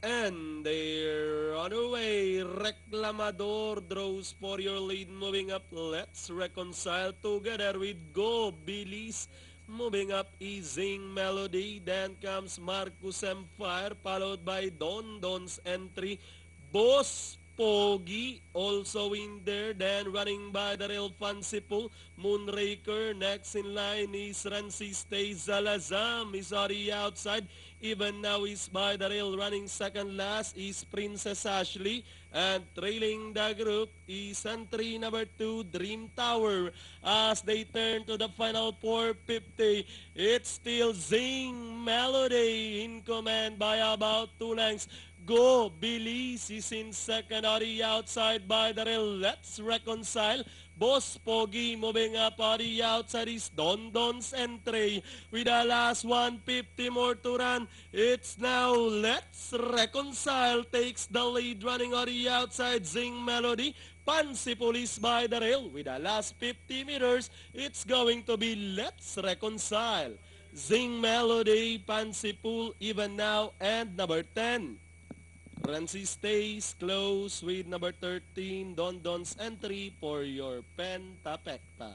And they're on their way. Reclamador draws for your lead. Moving up, let's reconcile together with Go Bilis. Moving up, Easing Melody. Then comes Marcus Empire, followed by Don Don's entry. Boss Pogi also in there. Then running by the real Fancy Pool. Moonraker. Next in line is Ranciste Zalazam. Is on the outside. Even now is by the rail. Running second last is Princess Ashley. And trailing the group is entry number 2, Dream Tower. As they turn to the final 450, it's still Zing Melody in command by about 2 lengths. Go, Belize is in second on the outside by the rail. Let's reconcile. Boss Pogi moving up on the outside is Don Don's entry. With the last 150 more to run, it's now Let's Reconcile takes the lead running on the outside. Zing Melody. Fancy Police by the rail. With the last 50 meters, it's going to be Let's Reconcile. Zing Melody, Fancy Pool, even now, and number 10. Rancy stays close with number 13, Don Don's entry for your Pentapecta.